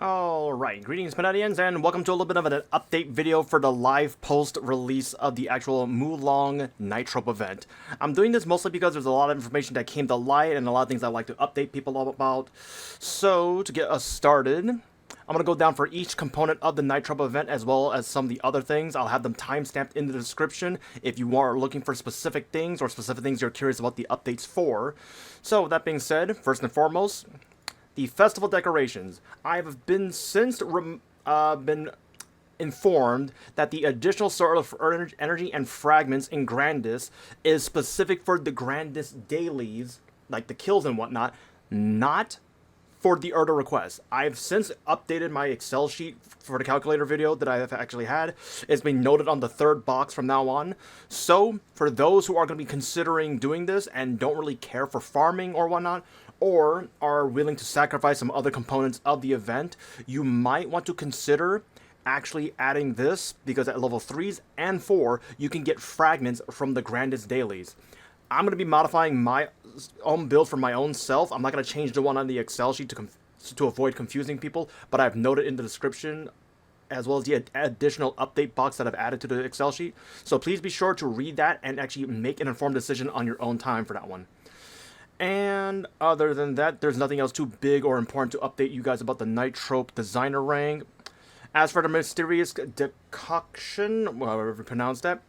Alright, greetings Canadians, and welcome to a little bit of an update video for the live post release of the actual Mulong Night Troupe event. I'm doing this mostly because there's a lot of information that came to light and a lot of things I'd like to update people all about. So, to get us started, I'm going to go down for each component of the Night Troupe event as well as some of the other things. I'll have them timestamped in the description if you are looking for specific things or specific things you're curious about the updates for. So, with that being said, first and foremost, the festival decorations. I've been been informed that the additional sort of energy and fragments in Grandis is specific for the Grandis dailies, like the kills and whatnot, not for the Erda request. I've since updated my Excel sheet for the calculator video that I have actually had. It's been noted on the third box from now on. So, for those who are going to be considering doing this and don't really care for farming or whatnot, or are willing to sacrifice some other components of the event, you might want to consider actually adding this, because at level 3s and 4, you can get fragments from the Grandis dailies. I'm going to be modifying my own build for my own self. I'm not going to change the one on the Excel sheet to avoid confusing people, but I've noted in the description as well as the additional update box that I've added to the Excel sheet. So please be sure to read that and actually make an informed decision on your own time for that one. And other than that, there's nothing else too big or important to update you guys about the Night Troupe designer rank. As for the mysterious decoction, however you pronounce that,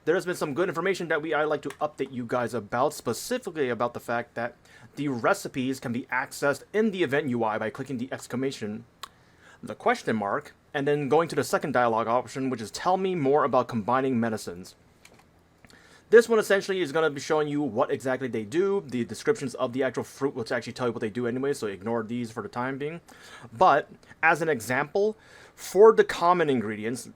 there's been some good information that I'd like to update you guys about, specifically about the fact that the recipes can be accessed in the event UI by clicking the exclamation, the question mark, and then going to the second dialog option, which is tell me more about combining medicines. This one essentially is going to be showing you what exactly they do, the descriptions of the actual fruit, which actually tell you what they do anyway, so ignore these for the time being. But, as an example, for the common ingredients,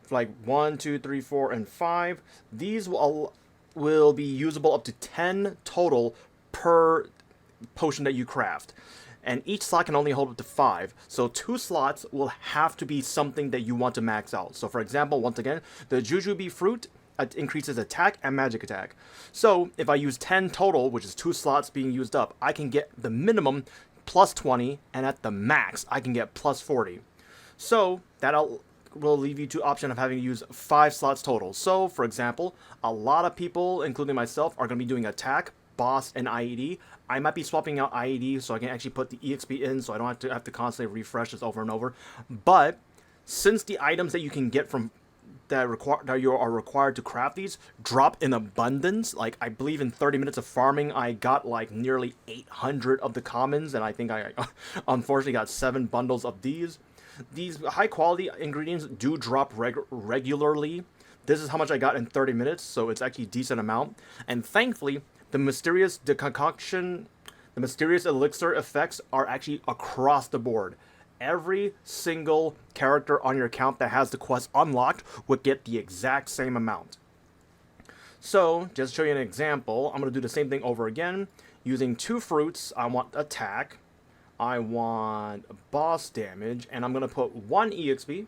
like 1, 2, 3, 4, and 5, these will be usable up to 10 total per potion that you craft. And each slot can only hold up to 5, so 2 slots will have to be something that you want to max out. So for example, once again, the Jujube fruit increases attack and magic attack. So if I use 10 total, which is 2 slots being used up, I can get the minimum plus 20, and at the max, I can get plus 40. So that will leave you to option of having to use 5 slots total. So, for example, a lot of people, including myself, are going to be doing attack, boss, and IED. I might be swapping out IED so I can actually put the EXP in so I don't have to constantly refresh this over and over. But since the items that you can get from that you are required to craft these drop in abundance, like I believe in 30 minutes of farming I got like nearly 800 of the commons, and I think I unfortunately got 7 bundles of these. These high quality ingredients do drop regularly. This is how much I got in 30 minutes, so it's actually a decent amount. And thankfully, the mysterious decoction, the mysterious elixir effects are actually across the board. Every single character on your account that has the quest unlocked would get the exact same amount. So, just to show you an example, I'm going to do the same thing over again. Using 2 fruits, I want attack, I want boss damage, and I'm going to put 1 EXP.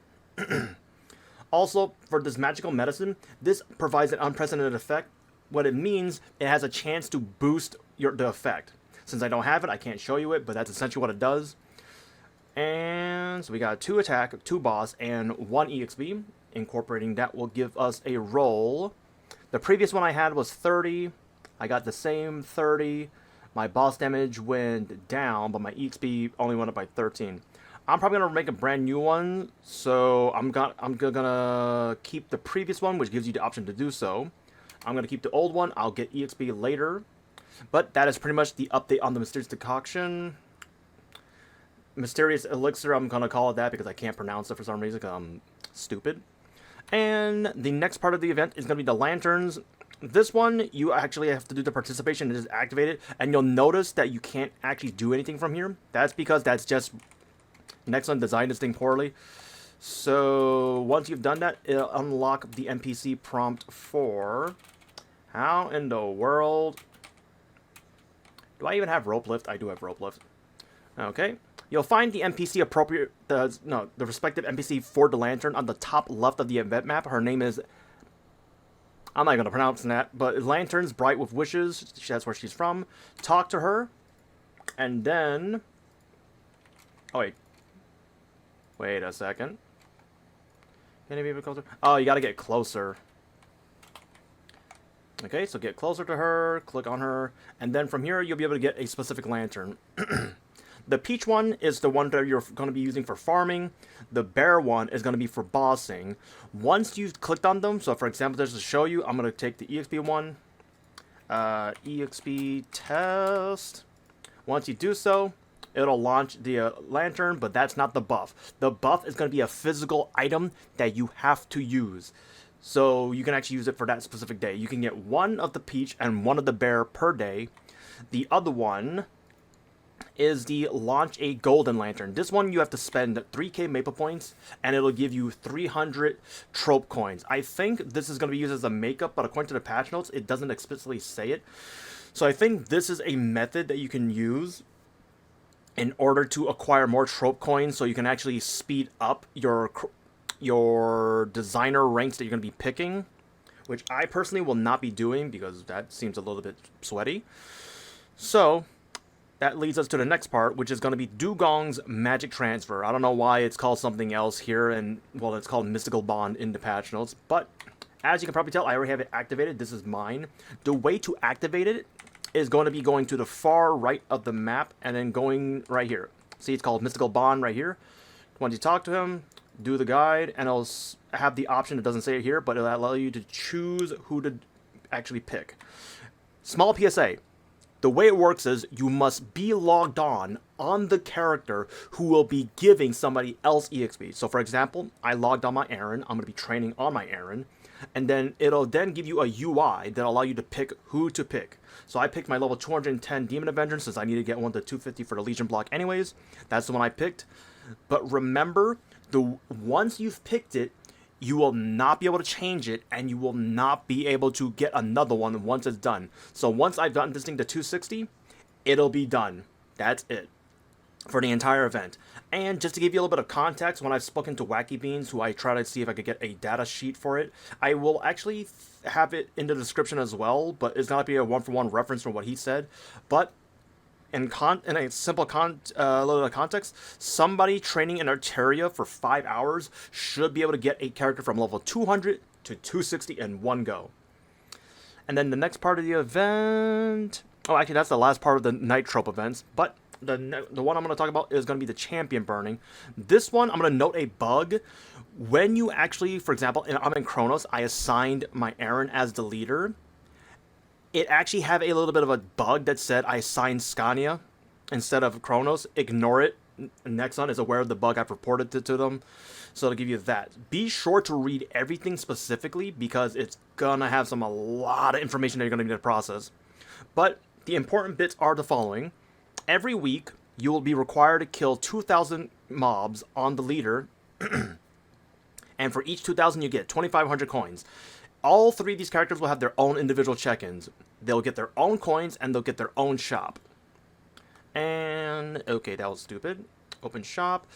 Also, for this magical medicine, this provides an unprecedented effect. What it means, it has a chance to boost the effect. Since I don't have it, I can't show you it, but that's essentially what it does. And so we got 2 attack, 2 boss, and 1 EXP. Incorporating that will give us a roll. The previous one I had was 30. I got the same 30. My boss damage went down, but my EXP only went up by 13. I'm probably going to make a brand new one, so I'm gonna keep the previous one, which gives you the option to do so. I'm going to keep the old one. I'll get EXP later. But that is pretty much the update on the Mysterious Decoction. Mysterious Elixir, I'm going to call it that because I can't pronounce it for some reason because I'm stupid. And the next part of the event is going to be the lanterns. This one, you actually have to do the participation and just activate it. And you'll notice that you can't actually do anything from here. That's because that's just Nexon designed this thing poorly. So once you've done that, it'll unlock the NPC prompt for... How in the world... Do I even have rope lift? I do have rope lift. Okay. You'll find the NPC appropriate, the respective NPC for the lantern on the top left of the event map. Her name is, I'm not going to pronounce that, but Lanterns Bright with Wishes. That's where she's from. Talk to her. And then, oh wait. Wait a second. Can you be a bit closer? Oh, you gotta get closer. Okay, so get closer to her, click on her, and then from here you'll be able to get a specific lantern. The peach one is the one that you're going to be using for farming. The bear one is going to be for bossing. Once you've clicked on them, so for example, just to show you, I'm going to take the EXP one. EXP test. Once you do so, it'll launch the lantern, but that's not the buff. The buff is going to be a physical item that you have to use. So you can actually use it for that specific day. You can get one of the peach and one of the bear per day. The other one is the launch a golden lantern. This one you have to spend 3k maple points and it'll give you 300 Troupe coins. I think this is going to be used as a makeup, but according to the patch notes, it doesn't explicitly say it. So I think this is a method that you can use in order to acquire more Troupe coins so you can actually speed up your designer ranks that you're going to be picking, which I personally will not be doing because that seems a little bit sweaty. So that leads us to the next part, which is going to be Gong's magic transfer. I don't know why it's called something else here, and well, it's called mystical bond in the patch notes, but as you can probably tell, I already have it activated. This is mine. The way to activate it is going to be going to the far right of the map and then going right here. See, it's called mystical bond right here. Once you talk to him, do the guide, and it'll have the option, it doesn't say it here, but it'll allow you to choose who to actually pick. Small PSA. The way it works is you must be logged on the character who will be giving somebody else EXP. So for example, I logged on my Aaron. I'm going to be training on my Aaron. And then it'll then give you a UI that'll allow you to pick who to pick. So I picked my level 210 Demon Avenger since I need to get one to 250 for the Legion block anyways. That's the one I picked. But remember, once you've picked it, you will not be able to change it, and you will not be able to get another one once it's done. So once I've gotten this thing to 260, it'll be done. That's it for the entire event. And just to give you a little bit of context, when I've spoken to Wacky Beans, who I try to see if I could get a data sheet for it, I will actually have it in the description as well, but it's not be a one-for-one reference from what he said. But in a simple little bit of context, somebody training in Altaria for 5 hours should be able to get a character from level 200 to 260 in one go. And then the next part of the event... Oh, actually, that's the last part of the Night Troupe events. But the one I'm going to talk about is going to be the champion burning. This one, I'm going to note a bug. When you actually, for example, I'm in Chronos, I assigned my Aaron as the leader. It actually had a little bit of a bug that said I assigned Scania instead of Chronos. Ignore it. Nexon is aware of the bug. I've reported it to them. So to give you that. Be sure to read everything specifically because it's going to have a lot of information that you're going to need to process. But the important bits are the following. Every week, you will be required to kill 2,000 mobs on the leader. And for each 2,000, you get 2,500 coins. All three of these characters will have their own individual check-ins. They'll get their own coins, and they'll get their own shop. And, okay, that was stupid. Open shop.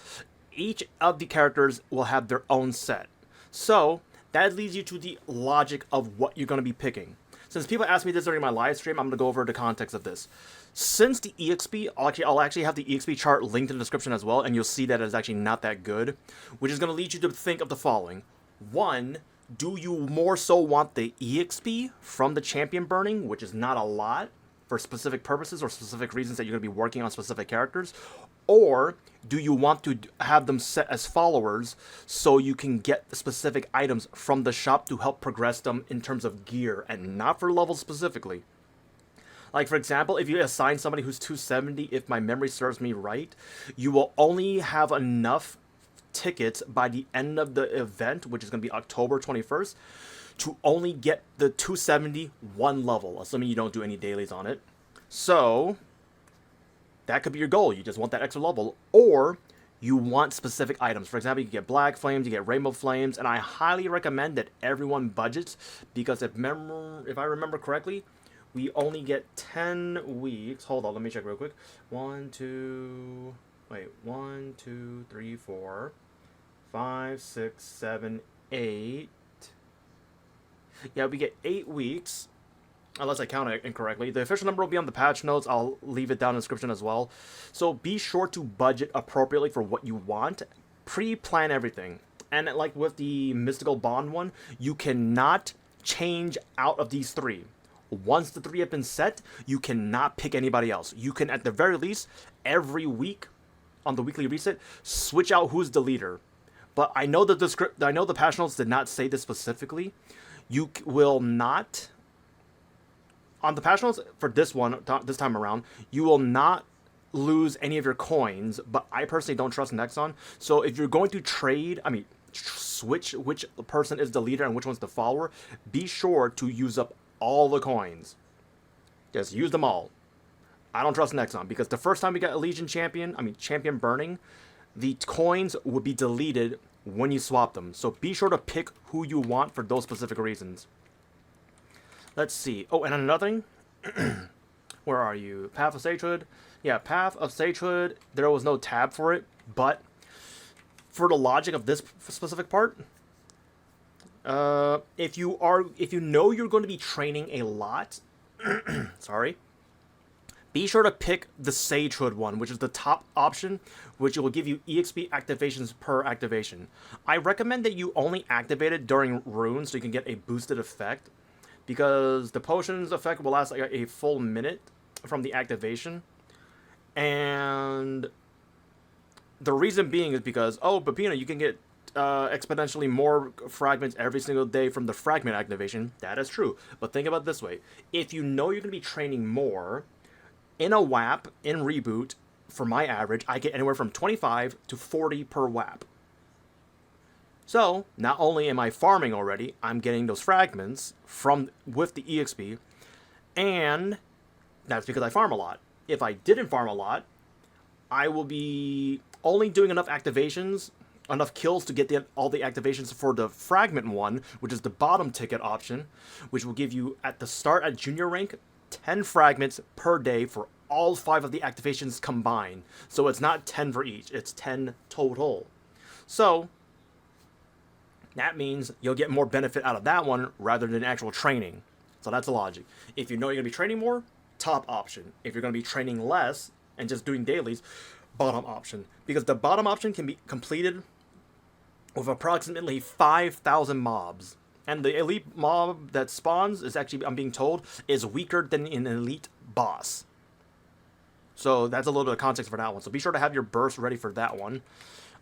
Each of the characters will have their own set. So, that leads you to the logic of what you're going to be picking. Since people asked me this during my live stream, I'm going to go over the context of this. Since the EXP, I'll actually have the EXP chart linked in the description as well, and you'll see that it's actually not that good, which is going to lead you to think of the following. 1, do you more so want the EXP from the champion burning, which is not a lot, for specific purposes or specific reasons that you're going to be working on specific characters? Or do you want to have them set as followers so you can get the specific items from the shop to help progress them in terms of gear and not for levels specifically? Like, for example, if you assign somebody who's 270, if my memory serves me right, you will only have enough tickets by the end of the event, which is going to be October 21st, to only get the 270 one level, assuming you don't do any dailies on it. So that could be your goal. You just want that extra level, or you want specific items. For example, you get black flames, you get rainbow flames, and I highly recommend that everyone budgets, because if I remember correctly, we only get 10 weeks. Hold on, let me check real quick. 1, 2, 3, 4, 5, 6, 7, 8. Yeah, we get 8 weeks, unless I count it incorrectly. The official number will be on the patch notes. I'll leave it down in the description as well. So be sure to budget appropriately for what you want. pre-plan everything. And like with the Mystical Bond one, you cannot change out of these 3. Once the 3 have been set, you cannot pick anybody else. You can, at the very least, every week on the weekly reset, switch out who's the leader. But I know that the patch notes did not say this specifically. You will not, on the patch notes for this time around, you will not lose any of your coins. But I personally don't trust Nexon. So if you're going to trade, switch which person is the leader and which one's the follower, be sure to use up all the coins. Just use them all. I don't trust Nexon because the first time we got a Legion champion, champion burning, the coins would be deleted when you swap them. So be sure to pick who you want for those specific reasons. Let's see. Oh, and another thing. Where are you? Path of Sagehood. Yeah, Path of Sagehood. There was no tab for it, but for the logic of this specific part, if you know you're going to be training a lot, sorry, be sure to pick the Sagehood one, which is the top option, which will give you EXP activations per activation. I recommend that you only activate it during runes so you can get a boosted effect, because the potion's effect will last like a full minute from the activation. And the reason being is because, oh, Pepino, you can get exponentially more fragments every single day from the fragment activation. That is true. But think about it this way. If you know you're going to be training more, in a WAP, in Reboot, for my average, I get anywhere from 25 to 40 per WAP. So, not only am I farming already, I'm getting those fragments with the EXP, and that's because I farm a lot. If I didn't farm a lot, I will be only doing enough activations, enough kills to get all the activations for the fragment one, which is the bottom ticket option, which will give you, at the start at junior rank, 10 fragments per day for all 5 of the activations combined. So it's not 10 for each, it's 10 total. So that means you'll get more benefit out of that one rather than actual training. So that's the logic. If you know you're going to be training more, top option. If you're going to be training less and just doing dailies, bottom option. Because the bottom option can be completed with approximately 5,000 mobs. And the elite mob that spawns is actually, I'm being told, is weaker than an elite boss. So that's a little bit of context for that one. So be sure to have your burst ready for that one.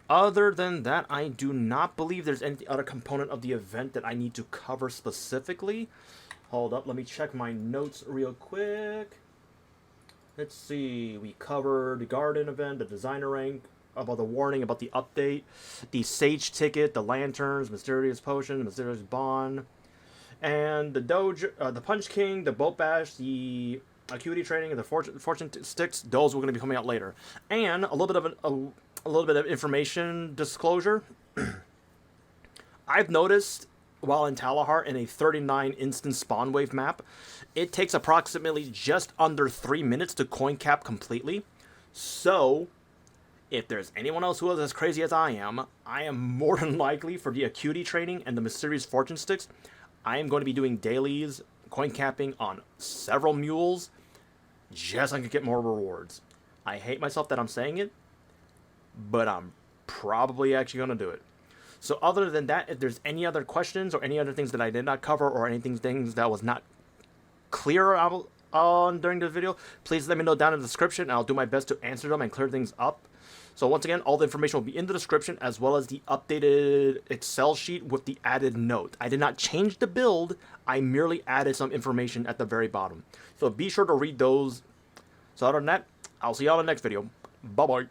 Other than that, I do not believe there's any other component of the event that I need to cover specifically. Hold up, let me check my notes real quick. Let's see, we covered the garden event, the designer rank, about the warning, about the update, the Sage ticket, the lanterns, mysterious potion, mysterious bond, and the Doge, the Punch King, the Boat Bash, the Acuity training, and the fortune sticks. Those were going to be coming out later, and a little bit of information disclosure. I've noticed while in Talahar in a 39 instant spawn wave map, it takes approximately just under 3 minutes to coin cap completely. So if there's anyone else who is as crazy as I am more than likely, for the Acuity training and the mysterious fortune sticks, I am going to be doing dailies, coin capping on several mules, just so I can get more rewards. I hate myself that I'm saying it, but I'm probably actually going to do it. So other than that, if there's any other questions or any other things that I did not cover or things that was not clear on during the video, please let me know down in the description, and I'll do my best to answer them and clear things up. So once again, all the information will be in the description, as well as the updated Excel sheet with the added note. I did not change the build, I merely added some information at the very bottom. So be sure to read those. So other than that, I'll see you all in the next video. Bye-bye.